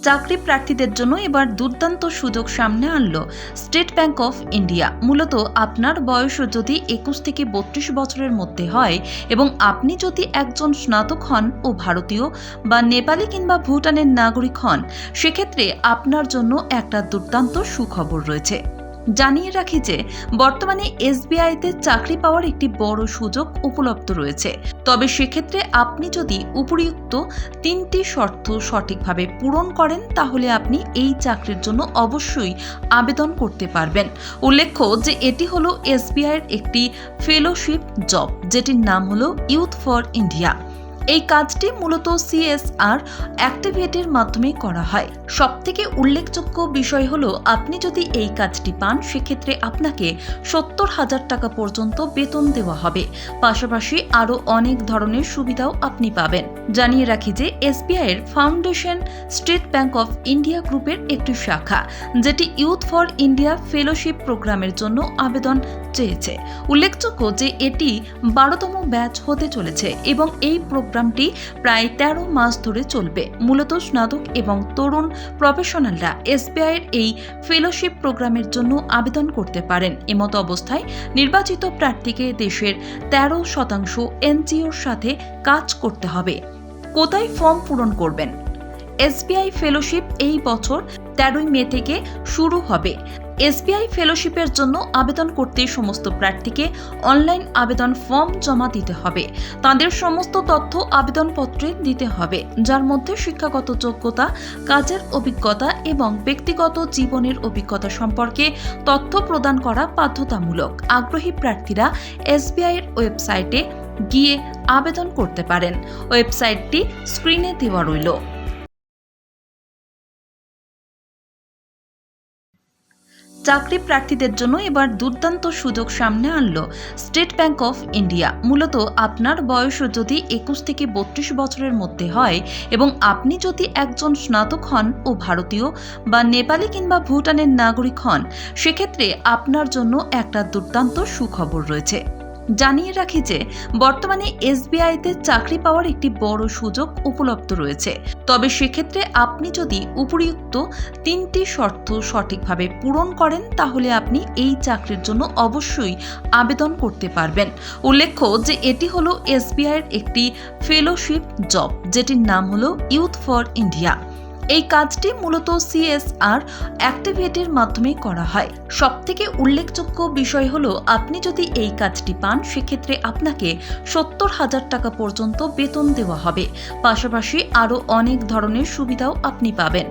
চাকরি প্রার্থীদের জন্য এবার দুর্দান্ত সুযোগ সামনে আনলো স্টেট ব্যাংক অফ ইন্ডিয়া। মূলত আপনার বয়স যদি 21 থেকে 32 বছরের মধ্যে হয় এবং আপনি যদি একজন স্নাতক হন ও ভারতীয় বা নেপালি কিংবা ভুটানের নাগরিক হন, সেক্ষেত্রে আপনার জন্য একটা দুর্দান্ত সুখবর রয়েছে। জানিয়ে রাখি যে বর্তমানে এসবিআইতে চাকরি পাওয়ার একটি বড় সুযোগ উপলব্ধ রয়েছে। তবে সেক্ষেত্রে আপনি যদি উপরিউক্ত 3টি শর্ত সঠিকভাবে পূরণ করেন, তাহলে আপনি এই চাকরির জন্য অবশ্যই আবেদন করতে পারবেন। উল্লেখ্য যে এটি হলো এসবিআইয়ের একটি ফেলোশিপ জব, যেটির নাম হলো ইউথ ফর ইন্ডিয়া। এই কাজটি মূলত সিএসআর অ্যাক্টিভিটির মাধ্যমে করা হয়। সবথেকে উল্লেখযোগ্য বিষয় হলো, আপনি যদি এই কাজটি পান, সেক্ষেত্রে আপনাকে 70,000 টাকা পর্যন্ত বেতন দেওয়া হবে। পাশাপাশি আরও অনেক ধরনের সুবিধাও আপনি পাবেন। জানিয়ে রাখি যে এসবিআইয়ের foundation State Bank of India গ্রুপের একটি শাখা, যেটি ইউথ ফর ইন্ডিয়া ফেলোশিপ প্রোগ্রামের জন্য আবেদন চেয়েছে। উল্লেখযোগ্য যে এটি 12তম ব্যাচ হতে চলেছে এবং এই প্রোগ্রামটি প্রায় 13 মাস ধরে চলবে। মূলত স্নাতক এবং তরুণ প্রফেশনালরা এসবিআইয়ের এই ফেলোশিপ প্রোগ্রামের জন্য আবেদন করতে পারেন। এমতো অবস্থায় নির্বাচিত প্রার্থীকে দেশের 13% এনজিওর সাথে কাজ করতে হবে। কোথায় ফর্ম পূরণ করবেন? এসবিআই ফেলোশিপ এই বছর 13 মে থেকে শুরু হবে। এসবিআই ফেলোশিপের জন্য আবেদন করতে সমস্ত প্রার্থীকে অনলাইন আবেদন ফর্ম জমা দিতে হবে। তাদের সমস্ত তথ্য আবেদনপত্রে দিতে হবে, যার মধ্যে শিক্ষাগত যোগ্যতা, কাজের অভিজ্ঞতা এবং ব্যক্তিগত জীবনের অভিজ্ঞতা সম্পর্কে তথ্য প্রদান করা বাধ্যতামূলক। আগ্রহী প্রার্থীরা এসবিআইয়ের ওয়েবসাইটে গিয়ে আবেদন করতে পারেন। ওয়েবসাইটটি স্ক্রিনে দেওয়া রইল। চাকরি প্রার্থীদের জন্য এবার দুর্দান্ত সুযোগ সামনে আনলো স্টেট ব্যাংক অফ ইন্ডিয়া। মূলত আপনার বয়স যদি 21 থেকে 32 বছরের মধ্যে হয় এবং আপনি যদি একজন স্নাতক হন ও ভারতীয় বা নেপালি কিংবা ভুটানের নাগরিক হন, সেক্ষেত্রে আপনার জন্য একটা দুর্দান্ত সুখবর রয়েছে। জানিয়ে রাখি যে বর্তমানে এসবিআইতে চাকরি পাওয়ার একটি বড় সুযোগ উপলব্ধ রয়েছে। তবে সেক্ষেত্রে আপনি যদি উপরিউক্ত 3টি শর্ত সঠিকভাবে পূরণ করেন, তাহলে আপনি এই চাকরির জন্য অবশ্যই আবেদন করতে পারবেন। উল্লেখ্য যে এটি হলো এসবিআইয়ের একটি ফেলোশিপ জব, যেটির নাম হলো ইউথ ফর ইন্ডিয়া। এই কাজটি মূলত সিএসআর অ্যাক্টিভিটির মাধ্যমে করা হয়। সবথেকে উল্লেখযোগ্য বিষয় হলো, আপনি যদি এই কাজটি পান, সেক্ষেত্রে আপনাকে 70,000 টাকা পর্যন্ত বেতন দেওয়া হবে। পাশাপাশি আরও অনেক ধরনের সুবিধাও আপনি পাবেন।